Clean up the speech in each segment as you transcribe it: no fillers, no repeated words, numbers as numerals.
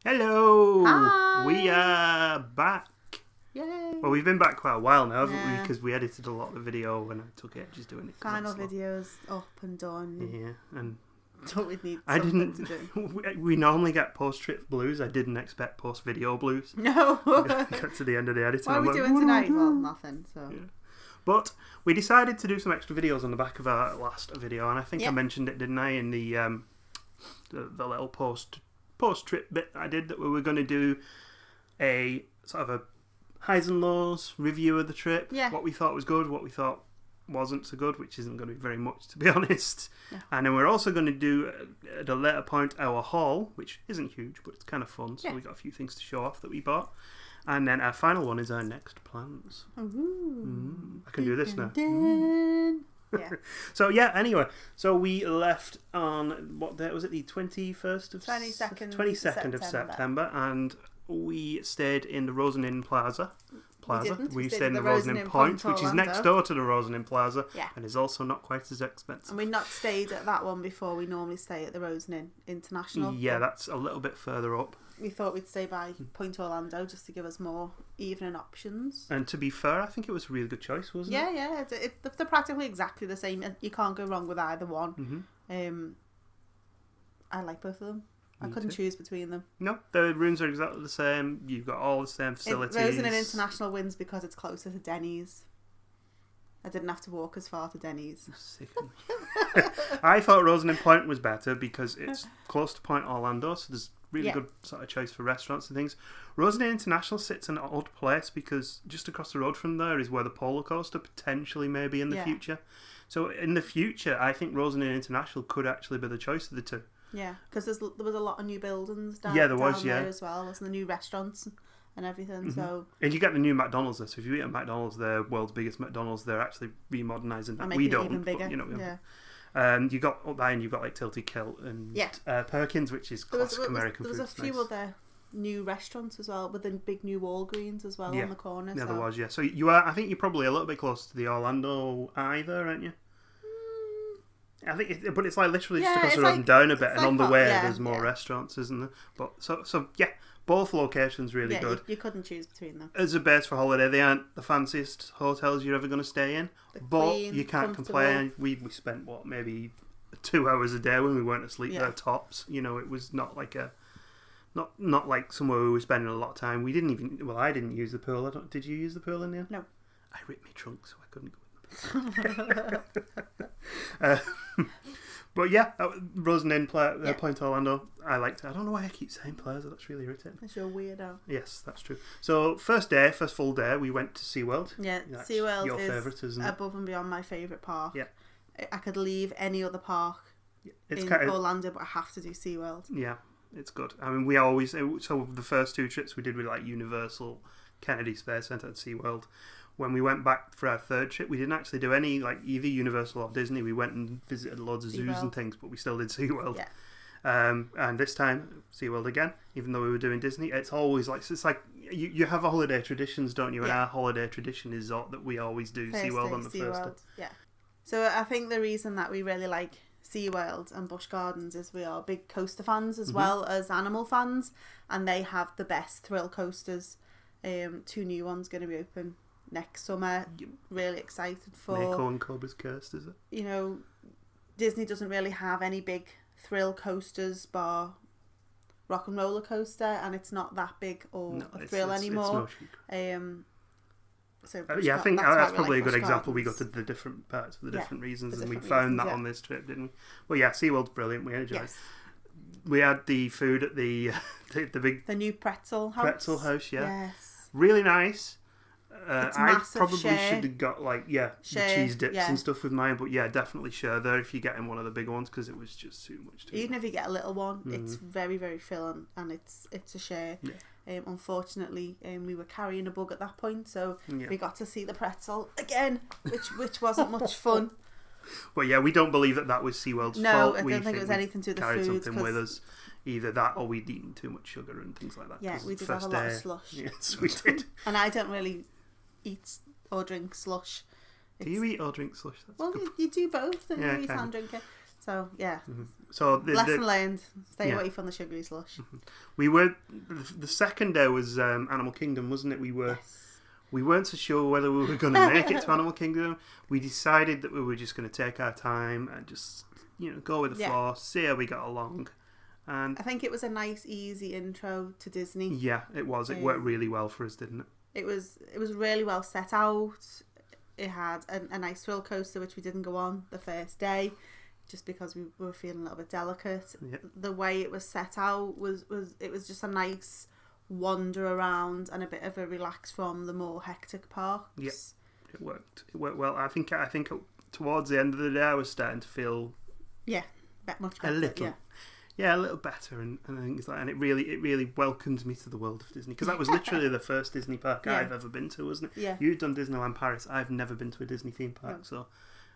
Hello! Hi! We are back. Yay! Well, we've been back quite a while now, haven't we? Because we edited a lot of the video when I took ages doing it. Final videos up and done. Yeah, and Thought we'd need I something didn't. to do. We normally get post-trip blues. I didn't expect post-video blues. No! Got to the end of the editing. What are we doing tonight? Well, nothing, so... Yeah. But we decided to do some extra videos on the back of our last video, and I think I mentioned it, didn't I, in the little post-trip bit I did, that we were going to do a sort of a highs and lows review of the trip. Yeah. What we thought was good, what we thought wasn't so good, which isn't going to be very much, to be honest. Yeah. And then we're also going to do, at a later point, our haul, which isn't huge, but it's kind of fun. So we got a few things to show off that we bought. And then our final one is our next plans. I can do this now. Yeah. So yeah, anyway, so we left on, what date was it, the 21st of 22nd of September, and we stayed in the Rosen Inn Plaza. We stayed in the Rosen Inn Point, which is next door to the Rosen Inn Plaza, and is also not quite as expensive. And we'd not stayed at that one before. We normally stay at the Rosen Inn International. Yeah, that's a little bit further up. We thought we'd stay by Point Orlando just to give us more evening options. And to be fair, I think it was a really good choice, wasn't it? Yeah. They're practically exactly the same. You can't go wrong with either one. I like both of them. I couldn't choose between them. No, the rooms are exactly the same. You've got all the same facilities. Rosen Inn International wins because it's closer to Denny's. I didn't have to walk as far to Denny's. I thought Rosen Inn Point was better because it's close to Point Orlando, so there's really good sort of choice for restaurants and things. Rosen Inn International sits in an odd place because just across the road from there is where the polar coaster potentially may be in the future. So in the future, I think Rosen Inn International could actually be the choice of the two. Yeah, because there was a lot of new buildings down, there as well. There's the new restaurants and everything. So and you get the new McDonald's there. So if you eat at McDonald's, the world's biggest McDonald's, they're actually remodernising that. We don't, even bigger. But, you know, you got up there and you've got like Tilty Kilt and Perkins, which is classic American food. There was a few other new restaurants as well, with the big new Walgreens as well on the corner. Yeah, there was. Yeah, so you are. I think you're probably a little bit close to the Orlando Eye there, aren't you? I think, but it's like literally just across the road and down a bit, and on the way there's more restaurants, isn't there? But so yeah, both locations really good. You couldn't choose between them. As a base for holiday, they aren't the fanciest hotels you're ever going to stay in, but you can't complain. We spent maybe 2 hours a day when we weren't asleep there tops. You know, it was not like not like somewhere we were spending a lot of time. We didn't even. Well, I didn't use the pool. Did you use the pool in there? No. I ripped my trunk, so I couldn't go. But yeah, Rosen Inn Point Orlando, I liked it. I don't know why I keep saying Plaza, that's really irritating. Because you're a weirdo. Yes, that's true. So first full day, we went to SeaWorld. Yeah, that's SeaWorld your is favourite, isn't it? Above and beyond my favourite park. Yeah. I could leave any other park in Orlando, but I have to do SeaWorld. Yeah, it's good. I mean, we always, so the first 2 trips we did with like Universal, Kennedy Space Centre and SeaWorld. When we went back for our 3rd trip, we didn't actually do any, like, either Universal or Disney. We went and visited loads of zoos and things, but we still did SeaWorld. Yeah. And this time, SeaWorld again, even though we were doing Disney. It's always like, it's like, you have a holiday traditions, don't you? And our holiday tradition is that we always do SeaWorld on the first day. Yeah. So I think the reason that we really like SeaWorld and Busch Gardens is we are big coaster fans as well as animal fans. And they have the best thrill coasters. 2 new ones going to be open next summer. Really excited for Mako and Cobra's Cursed, is it? You know, Disney doesn't really have any big thrill coasters bar Rock and Roller Coaster, and it's not that big a thrill anymore. So I think that's probably a good example. We got to the different parts for the different reasons, and we found that on this trip, didn't we? Well, yeah, SeaWorld's brilliant. We enjoyed it. We had the food at the new pretzel house. Yes, really nice. I probably share. should have got the cheese dips and stuff with mine, but definitely share there if you're getting one of the bigger ones, because it was just too much. Even if you get a little one, it's very, very filling, and it's a share. Yeah. Unfortunately, we were carrying a bug at that point, so we got to see the pretzel again, which wasn't much fun. But yeah, we don't believe that was SeaWorld's fault. No, I don't think it was anything to do with the food. Carried something with us. Either that or we'd eaten too much sugar and things like that. Yeah, we did have a lot of slush. Yes, we did. And I don't really eat or drink slush. Do you eat or drink slush? You do both, and you eat and drink it. So yeah, So lesson learned. Stay yeah. away from the sugary slush. We were the second day was Animal Kingdom, wasn't it? Yes. We weren't so sure whether we were going to make it to Animal Kingdom. We decided that we were just going to take our time and just go with the flow, see how we got along. And I think it was a nice, easy intro to Disney. Yeah, it was. It worked really well for us, didn't it? It was really well set out. It had a nice thrill coaster, which we didn't go on the first day, just because we were feeling a little bit delicate. Yeah. The way it was set out was just a nice wander around and a bit of a relax from the more hectic parks. Yeah, it worked. It worked well. I think towards the end of the day, I was starting to feel Much better. a little. Yeah, a little better, and things like, and it really welcomed me to the world of Disney, because that was literally the first Disney park I've ever been to, wasn't it? Yeah. You've done Disneyland Paris. I've never been to a Disney theme park, so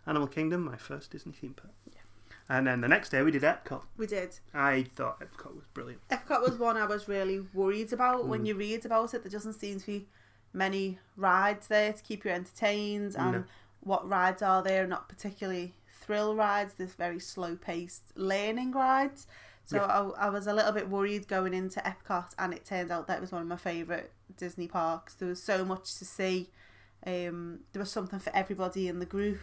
Animal Kingdom, my first Disney theme park. Yeah. And then the next day we did Epcot. We did. I thought Epcot was brilliant. Epcot was one I was really worried about. When you read about it, there doesn't seem to be many rides there to keep you entertained, and what rides are there? Not particularly thrill rides. There's very slow-paced learning rides. So I was a little bit worried going into Epcot, and it turned out that it was one of my favourite Disney parks. There was so much to see. There was something for everybody in the group.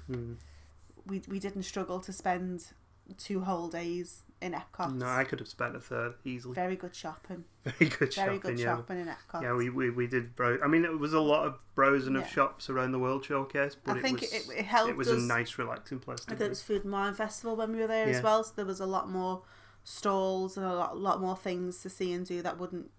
We didn't struggle to spend 2 whole days in Epcot. No, I could have spent a third easily. Very good shopping. Very good shopping in Epcot. Yeah, we did browse. I mean, it was a lot of browsing of shops around the World Showcase, but I think it helped. It was a nice, relaxing place. I think it was Food and Wine Festival when we were there as well, so there was a lot more stalls and a lot more things to see and do that wouldn't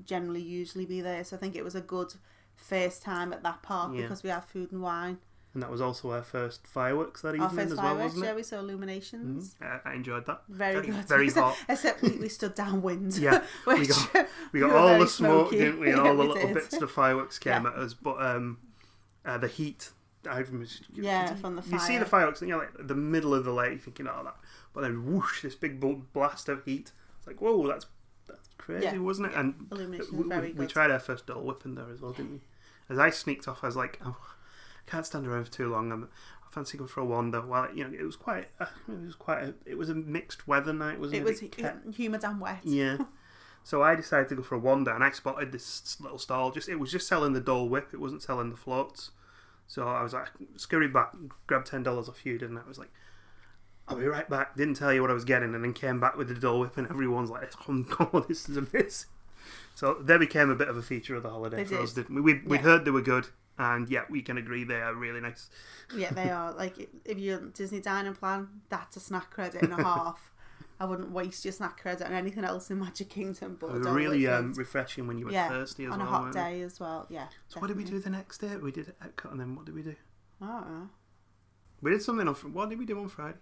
generally usually be there. So I think it was a good first time at that park because we had food and wine. And that was also our first fireworks that evening as well, wasn't it? Yeah, we saw illuminations. I enjoyed that. Very good. Very hot. Except we stood downwind. Yeah, we got all the smoke, didn't we? And all the little bits of the fireworks came at us. But the heat. From the fire. You see the fireworks and you're like the middle of the lake thinking, that. But then whoosh, this big blast of heat. It's like, whoa, that's crazy, wasn't it? And we tried our first Dole Whip in there as well, didn't we? As I sneaked off, I was like, I can't stand around for too long. I fancy going for a wander. Well, it was a mixed weather night, wasn't it? It was humid and wet. Yeah. So I decided to go for a wander, and I spotted this little stall. It was just selling the Dole Whip. It wasn't selling the floats. So I was like, scurried back, grabbed $10 off you, didn't I? I was like, I'll be right back. Didn't tell you what I was getting, and then came back with the Dole Whip, and everyone's like, oh God, this is amazing. So they became a bit of a feature of the holiday for us, didn't we? We'd heard they were good, and we can agree they are really nice. Yeah, they are. Like, if you're Disney dining plan, that's a snack credit and a half. I wouldn't waste your snack credit on anything else in Magic Kingdom. But it was really refreshing when you were thirsty as well. On a hot day as well, So definitely. What did we do the next day? We did Epcot, and then what did we do? I don't know. We did something on... What did we do on Friday?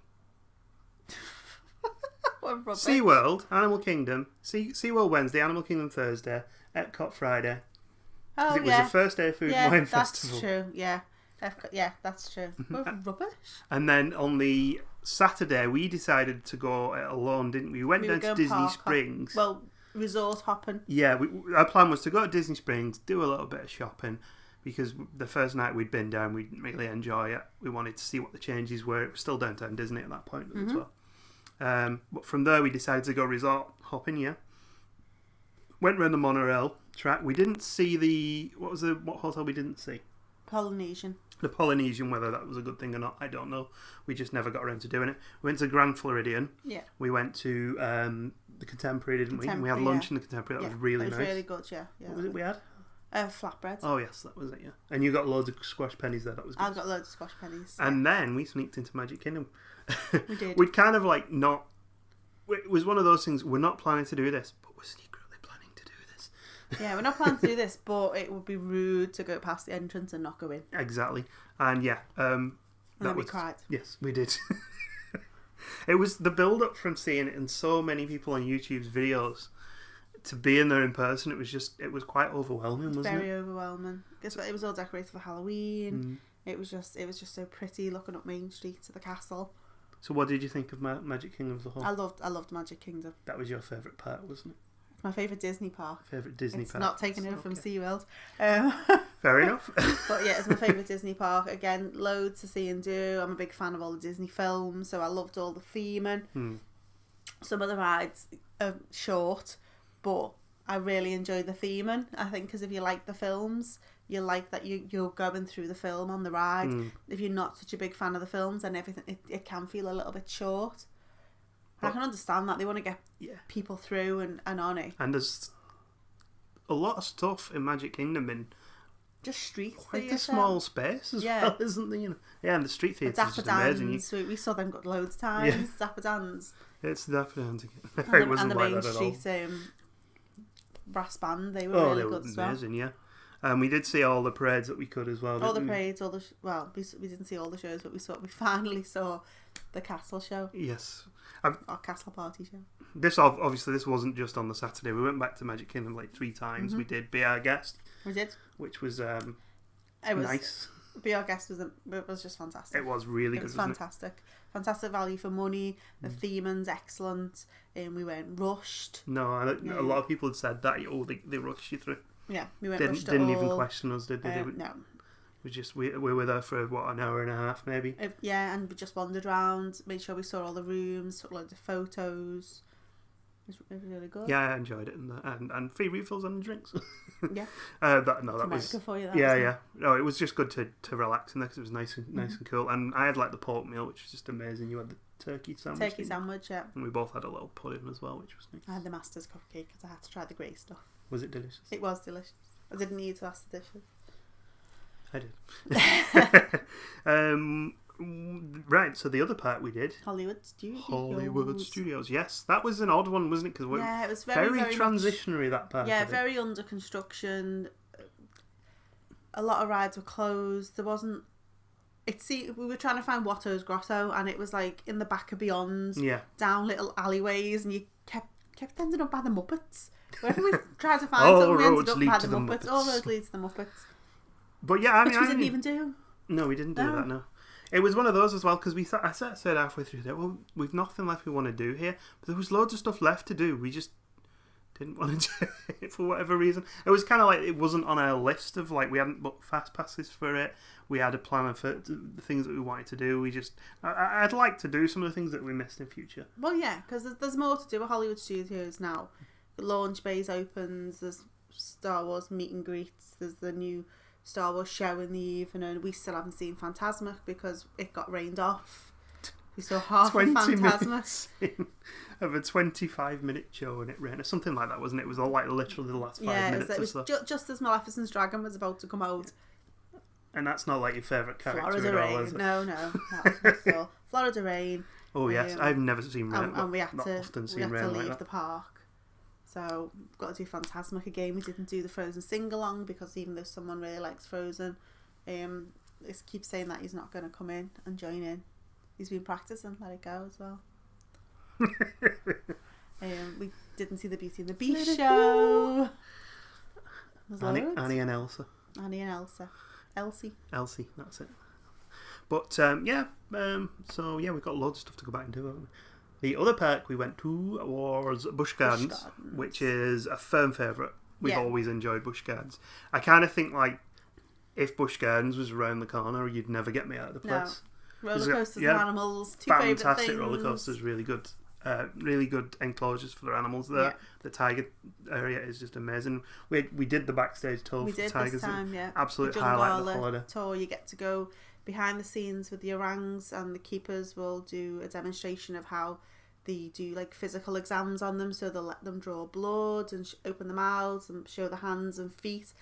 What SeaWorld, Animal Kingdom. SeaWorld Wednesday, Animal Kingdom Thursday, Epcot Friday. Oh, it was the first day of Food and Wine Festival. Yeah, that's true, yeah. Epcot, that's true. Rubbish. And then on the Saturday, we decided to go alone, didn't we? We went down to Disney Springs. Well, resort hopping. Yeah, our plan was to go to Disney Springs, do a little bit of shopping, because the first night we'd been down, we didn't really enjoy it. We wanted to see what the changes were. It was still downtown Disney at that point as well. But from there, we decided to go resort hopping, Went round the monorail track. We didn't see what hotel we didn't see? Polynesian. The Polynesian, whether that was a good thing or not, I don't know. We just never got around to doing it. We went to Grand Floridian. Yeah. We went to the Contemporary, didn't we? And we had lunch in the Contemporary. That was really nice. It was really good, yeah. What was it we had? Flatbread. Oh, yes, that was it, yeah. And you got loads of squash pennies there. That was good. I got loads of squash pennies. And then we sneaked into Magic Kingdom. We did. We'd kind of like not... It was one of those things, we're not planning to do this, but we're secretly planning to do this. Yeah, we're not planning to do this, but it would be rude to go past the entrance and not go in. Exactly. And we cried. Yes, we did. It was the build-up from seeing it in so many people on YouTube's videos to be in there in person. It was quite overwhelming, wasn't it? Very overwhelming. Guess what? It was all decorated for Halloween. It was just so pretty looking up Main Street to the castle. So what did you think of Magic Kingdom as a whole? I loved Magic Kingdom. That was your favourite part, wasn't it? My favourite Disney park. Favourite Disney park. It's not taken over from SeaWorld. Fair enough. But yeah, it's my favourite Disney park. Again, loads to see and do. I'm a big fan of all the Disney films, so I loved all the theming. Some of the rides are short, but I really enjoy the theming. I think because if you like the films, you like that you're going through the film on the ride. If you're not such a big fan of the films, then everything it can feel a little bit short. But I can understand that. They want to get people through and on it. And there's a lot of stuff in Magic Kingdom in just street quite theatre. a small space as well, isn't there? You know? Yeah, and the street theatre is just amazing. We saw them got loads of times. Dapper Dans. It's the Dapper Dans again. And the Main Street brass band, they were really good as well. Amazing, yeah. We did see all the parades that we could as well. All the parades, we didn't see all the shows, but we finally saw the castle show. Yes. Our castle party show. This wasn't just on the Saturday. We went back to Magic Kingdom like 3 times. We did Be Our Guest. We did. Which was nice. Be Our Guest was just fantastic. It was really good. It was fantastic. Fantastic value for money. The theming's excellent. We weren't rushed. No, a lot of people had said that. They rushed you through. Yeah, we weren't rushed at all. Didn't even question us, did they? No. We were there for an hour and a half maybe. And we just wandered around, made sure we saw all the rooms, took loads of photos. It was really good. Yeah, I enjoyed it, and free refills on drinks. Yeah. That was for you. No, it was just good to relax in there because it was nice and cool. And I had like the pork meal, which was just amazing. You had the turkey sandwich. Yeah. And we both had a little pudding as well, which was nice. I had the master's cupcake because I had to try the grey stuff. Was it delicious? It was delicious. I didn't need to ask the dishes. I did. Right, so the other part we did. Hollywood Studios. Yes. That was an odd one, wasn't it? Because it was very transitionary, that part. Yeah, very under construction. A lot of rides were closed. There wasn't... we were trying to find Watto's Grotto, and it was like in the back of Beyond, down little alleyways, and you kept ending up by the Muppets. Wherever we tried to find something, we ended up by the Muppets. All roads lead to the Muppets. But yeah, which we didn't even do. No, we didn't do that, no. It was one of those as well, because I said halfway through there, well, we've nothing left we want to do here. But there was loads of stuff left to do. We just didn't want to do it for whatever reason. It was kind of like it wasn't on our list of, like, we hadn't booked fast passes for it. We had a plan for the things that we wanted to do. I'd like to do some of the things that we missed in future. Well, yeah, because there's more to do at Hollywood Studios now. The launch bays opens, there's Star Wars meet and greets, there's the new Star Wars show in the evening. We still haven't seen Phantasmic because it got rained off. We saw half of Phantasmic of a 25-minute show and it rained or something like that, wasn't it? It was all like literally the last 5 minutes. It was just as Maleficent's dragon was about to come out. And that's not like your favourite character Florida at all, rain. is it? No, that was still Florida rain. Oh yes, I've never seen rain. And we had to leave the park. So we've got to do Phantasmic again. We didn't do the Frozen sing-along because even though someone really likes Frozen, he keeps saying that he's not going to come in and join in. He's been practicing Let It Go as well. We didn't see the Beauty and the Beast show. Annie and Elsa. Elsie, that's it. But so we've got loads of stuff to go back and do, haven't we? The other park we went to was Busch Gardens, which is a firm favourite. We've always enjoyed Busch Gardens. I kind of think like if Busch Gardens was around the corner, you'd never get me out of the place. No. Roller coasters and animals, two favourite things. Fantastic roller coasters, really good. Really good enclosures for their animals there. Yeah. The tiger area is just amazing. We did the backstage tour for the tigers. This time, Absolute highlight of the holiday. Tour. You get to go behind the scenes with the orangs, and the keepers will do a demonstration of how they do like physical exams on them. So they'll let them draw blood and open the mouths and show the hands and feet,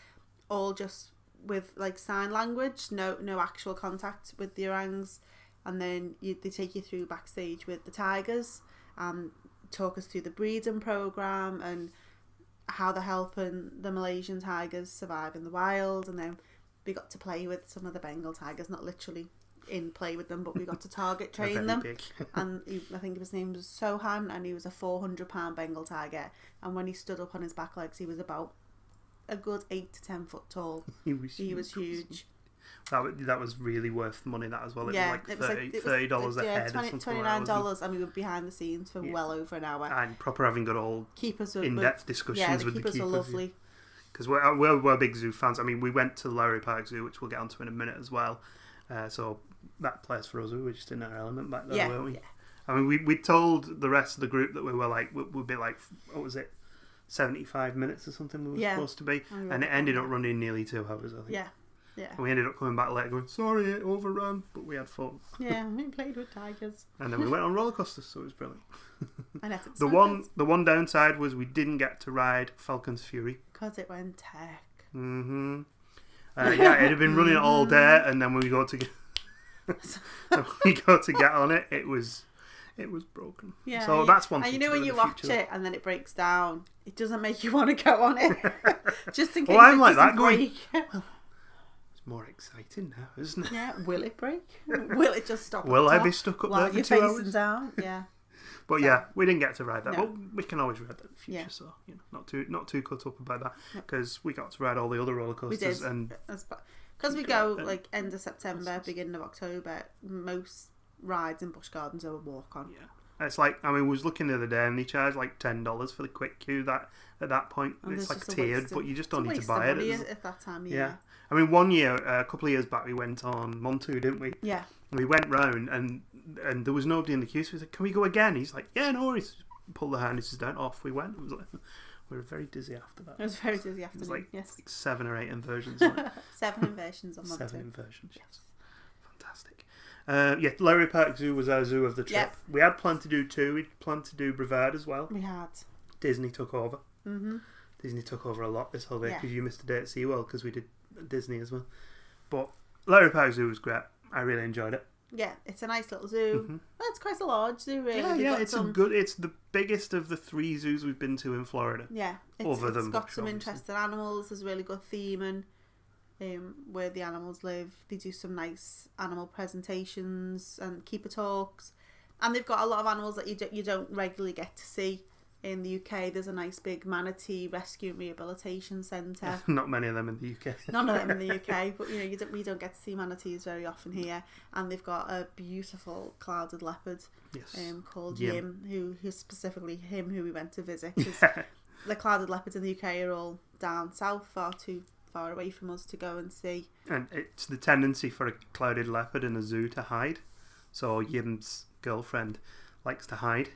all just with like sign language. No actual contact with the orangs. And then they take you through backstage with the tigers and talk us through the breeding program and how they're helping the Malaysian tigers survive in the wild. And then we got to play with some of the Bengal tigers, not literally in play with them, but we got to target train them. And I think his name was Sohan, and he was a 400-pound Bengal tiger. And when he stood up on his back legs, he was about a good 8 to 10 foot tall. He was huge. That was really worth the money, that as well. It was like $30 a head. $29, and we were behind the scenes for well over an hour. And proper having got all in-depth discussions with the keepers. Keepers were lovely. because we're big zoo fans. I mean, we went to Lowry Park Zoo, which we'll get onto in a minute as well. So that place for us, we were just in our element back there, weren't we? Yeah. I mean, we told the rest of the group that we were like, we'd be like, what was it, 75 minutes or something we were supposed to be, and it ended up running nearly 2 hours, I think. Yeah. Yeah. And we ended up coming back later going, sorry, it overran, but we had fun. Yeah, we played with tigers. And then we went on roller coasters, so it was brilliant. And the one downside was we didn't get to ride Falcon's Fury. Because it went tech. Mm-hmm. Yeah, it had been running all day, and then when we got to get on it, it was broken. Yeah, so that's one thing. And you know when you watch it and then it breaks down, it doesn't make you want to go on it. Just in case I'm it like doesn't that break. Well, it's more exciting now, isn't it? Yeah, will it break? Will it just stop? Will I be stuck up there for 2 hours? Facing down? Yeah. But yeah, we didn't get to ride that. No. But we can always ride that in the future, so not too cut up about that, because we got to ride all the other roller coasters. We did. And because we go like end of September, beginning of October, most rides in Busch Gardens are a walk on. Yeah, it's like, I mean, we was looking the other day and they charge like $10 for the quick queue. That at that point, and it's like tiered, but you just don't need to buy it at that time. Yeah. I mean, one year, a couple of years back, we went on Montu, didn't we? Yeah. We went round and there was nobody in the queue, so we said, "Can we go again?" He's like, "Yeah, no worries." Pulled the harnesses down, off we went. It was like, we were very dizzy after that. It was very dizzy after. It was like, yes. like 7 or 8 inversions. 7 inversions on Montu. 7 inversions. Yes. Fantastic. Lowry Park Zoo was our zoo of the trip. Yep. We had planned to do 2. We'd planned to do Brevard as well. We had. Disney took over. Mm-hmm. Disney took over a lot this whole day because Yeah. you missed a day at SeaWorld because we did Disney as well. But Lowry Park Zoo was great. I really enjoyed it. Yeah, it's a nice little zoo. Mm-hmm. Well, it's quite a large zoo, really. Yeah, it's it's the biggest of the 3 zoos we've been to in Florida. Yeah, it's got some interesting animals. There's a really good theming where the animals live. They do some nice animal presentations and keeper talks, and they've got a lot of animals that you don't regularly get to see. In the UK, there's a nice big manatee rescue and rehabilitation centre. Not many of them in the UK. None of them in the UK, but we don't get to see manatees very often here. And they've got a beautiful clouded leopard, called Yim, who specifically who we went to visit. Because the clouded leopards in the UK are all down south, far too far away from us to go and see. And it's the tendency for a clouded leopard in a zoo to hide. So Yim's girlfriend likes to hide.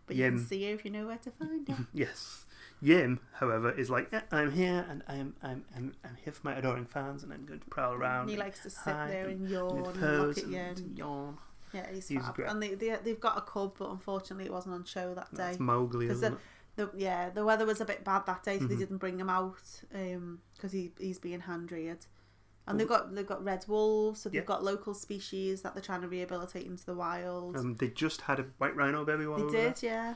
But you can see her if you know where to find her. Yes. Yim, however, is like, I'm here and I'm here for my adoring fans and I'm going to prowl around. And he likes to sit there and yawn and look at you and yawn. Yeah, he's fab. Great. And they've got a cub, but unfortunately it wasn't on show that day. That's Mowgli, isn't it? The weather was a bit bad that day, so they didn't bring him out because he's being hand-reared. And they've got red wolves, so they've got local species that they're trying to rehabilitate into the wild. They just had a white rhino baby while they did, yeah.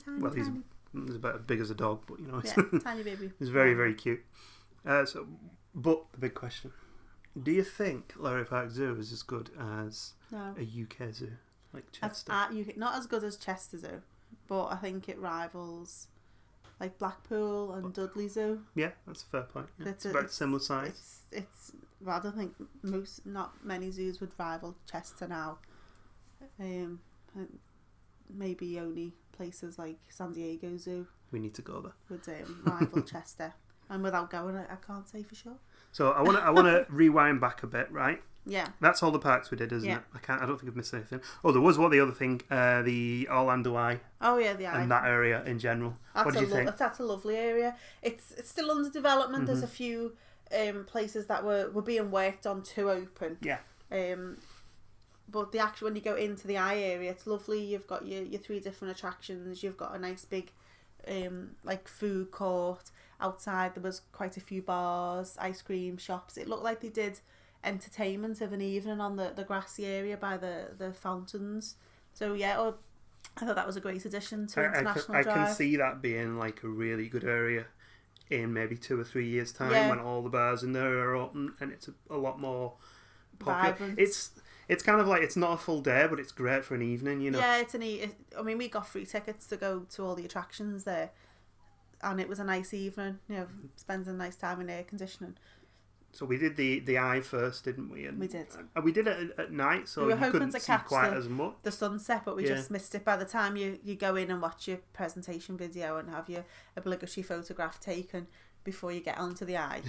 Well, he's about as big as a dog, but he's tiny baby. He's very, very cute. But the big question: do you think Lowry Park Zoo is as good as a UK zoo like Chester? Not as good as Chester Zoo, but I think it rivals. Like Blackpool and Dudley Zoo. Yeah, that's a fair point. Yeah. It's about similar size. I don't think not many zoos would rival Chester now. Maybe only places like San Diego Zoo. We need to go there. Would rival Chester, and without going, I can't say for sure. So I want to rewind back a bit, right? Yeah. That's all the parks we did, isn't it? I don't think I've missed anything. Oh, there was the other thing, the Orlando Eye. Oh yeah, the Eye. And that area in general. What do you think? That's a lovely area. It's still under development. There's a few places that were being worked on to open. Yeah. But when you go into the Eye area, it's lovely. You've got your 3 different attractions. You've got a nice big like food court. Outside there was quite a few bars, ice cream shops. It looked like they did entertainment of an evening on the grassy area by the fountains. So yeah, I thought that was a great addition to International Drive. I can see that being like a really good area in maybe 2 or 3 years' time when all the bars in there are open and it's a lot more popular. Vibrant. It's kind of like, it's not a full day, but it's great for an evening, you know. Yeah, I mean, we got free tickets to go to all the attractions there, and it was a nice evening. Spending a nice time in air conditioning. So we did the eye first, didn't we? And We did. And we did it at night, so We were you hoping couldn't to see catch quite as much. the sunset, but we Yeah. just missed it. By the time you go in and watch your presentation video and have your obligatory photograph taken before you get onto the eye.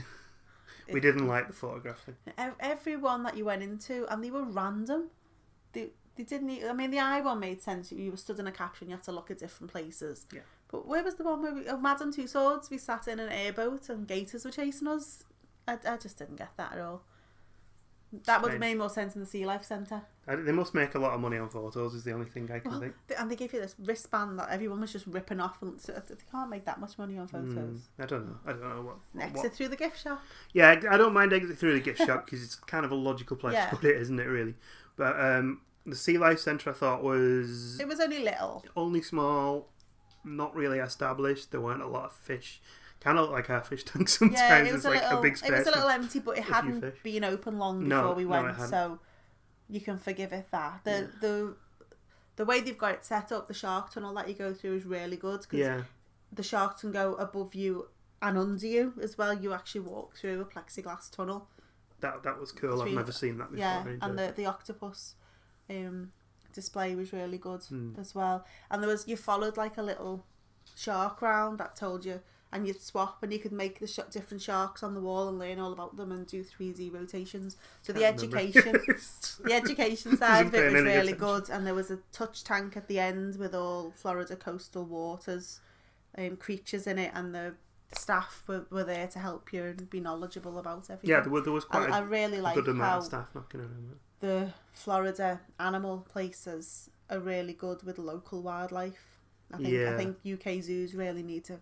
We didn't like the photographing. Everyone that you went into, and they were random. They didn't. I mean, the eye one made sense. You were stood in a caption. You had to look at different places. Yeah. But where was the one where Madame Two Swords? We sat in an airboat and gators were chasing us. I just didn't get that at all. That would have made more sense in the Sea Life Centre. They must make a lot of money on photos. Is the only thing I can think. And they gave you this wristband that everyone was just ripping off. And so they can't make that much money on photos. I don't know what. Exit through the gift shop. Yeah, I don't mind exit through the gift shop because it's kind of a logical place to put it, isn't it? Really, but the Sea Life Centre I thought was. It was only little. Only small, not really established. There weren't a lot of fish. Kind of look like our fish tank sometimes. Yeah, it was it's like a big space. It was a little empty, but it hadn't been open long before we went, so you can forgive it that. The way they've got it set up, the shark tunnel that you go through is really good because the sharks can go above you and under you as well. You actually walk through a plexiglass tunnel. That was cool. I've never seen that before. Yeah, and the octopus display was really good as well. And you followed like a little shark round that told you. And you'd swap, and you could make the different sharks on the wall and learn all about them and do 3D rotations. So the education side of it was really good. And there was a touch tank at the end with all Florida coastal waters, creatures in it, and the staff were there to help you and be knowledgeable about everything. Yeah, there was quite I really like good amount how of staff knocking around. The Florida animal places are really good with local wildlife. I think UK zoos really need to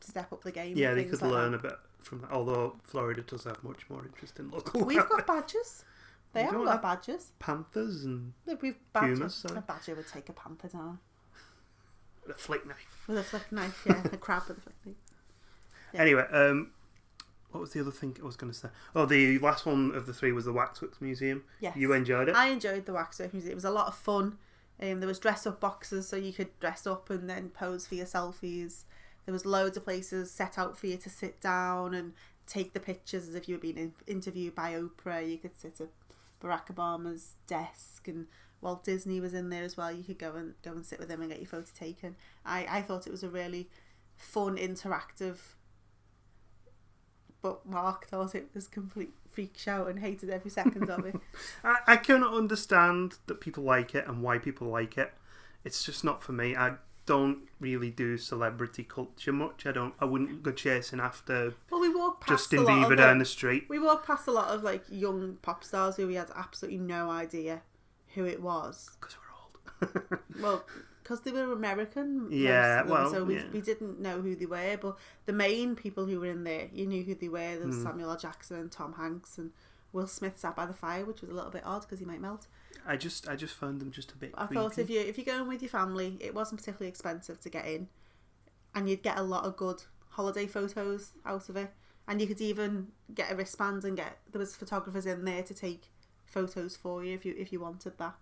step up the game. Yeah, they could learn a bit from that. Although Florida does have much more interest in local. We've got badgers. They haven't got badgers. Panthers and pumas. So. A badger would take a panther down. With a flick knife. With a flick knife, yeah. A crab with a flick knife. Yeah. Anyway, what was the other thing I was going to say? Oh, the last one of the three was the Waxworks Museum. Yes. You enjoyed it? I enjoyed the Waxworks Museum. It was a lot of fun. There was dress-up boxes, so you could dress up and then pose for your selfies. There was loads of places set out for you to sit down and take the pictures as if you were being interviewed by Oprah. You could sit at Barack Obama's desk, and Walt Disney was in there as well. You could go and sit with him and get your photo taken. I thought it was a really fun, interactive. But Mark thought it was complete freak show and hated every second of it. I cannot understand that people like it and why people like it. It's just not for me. I don't really do celebrity culture much. I wouldn't go chasing after we walked past Justin Bieber down the street. We walked past a lot of like young pop stars who we had absolutely no idea who it was. Because we're old. Well, because they were American. Yeah, so we didn't know who they were. But the main people who were in there, you knew who they were. There was Samuel L. Jackson and Tom Hanks and Will Smith sat by the fire, which was a little bit odd because he might melt. I just found them just a bit creepy. I thought if you're going with your family, it wasn't particularly expensive to get in, and you'd get a lot of good holiday photos out of it. And you could even get a wristband and there was photographers in there to take photos for you if you wanted that.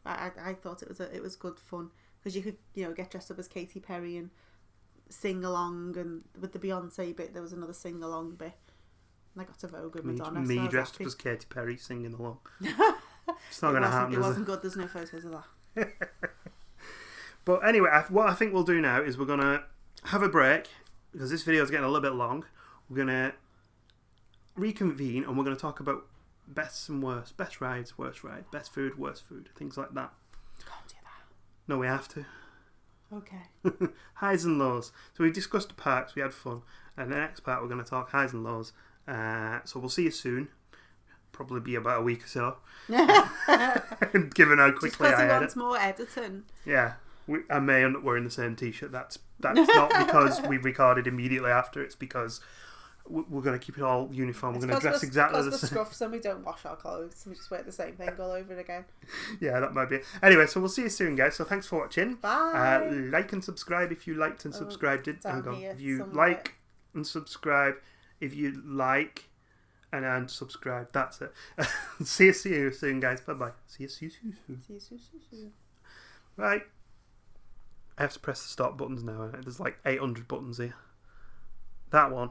I thought it was good fun because you could get dressed up as Katy Perry and sing along, and with the Beyonce bit there was another sing along bit. And I got to Vogue with Madonna. Me dressed up as Katy Perry singing along. It's not going to happen. It wasn't good. There's no photos of that. But anyway, what I think we'll do now is we're going to have a break because this video is getting a little bit long. We're going to reconvene and we're going to talk about best and worst, best rides, worst rides, best food, worst food, things like that. Can't do that. No, we have to. Okay. Highs and lows. So we've discussed the parks, we had fun, and the next part we're going to talk highs and lows. So we'll see you soon. Probably be about a week or so. Given how quickly I edit. Just more editing. Yeah. I may end up wearing the same t-shirt. That's not because we recorded immediately after. It's because we're going to keep it all uniform. We're going to dress exactly the same. Because we're scruffs and we don't wash our clothes. We just wear the same thing all over again. Yeah, that might be it. Anyway, so we'll see you soon, guys. So thanks for watching. Bye. Like and subscribe if you liked and subscribed. If you somewhere. like and subscribe. If you like and unsubscribe. That's it. See you soon, guys. Bye-bye. See you soon. Right. I have to press the stop buttons now. There's like 800 buttons here. That one.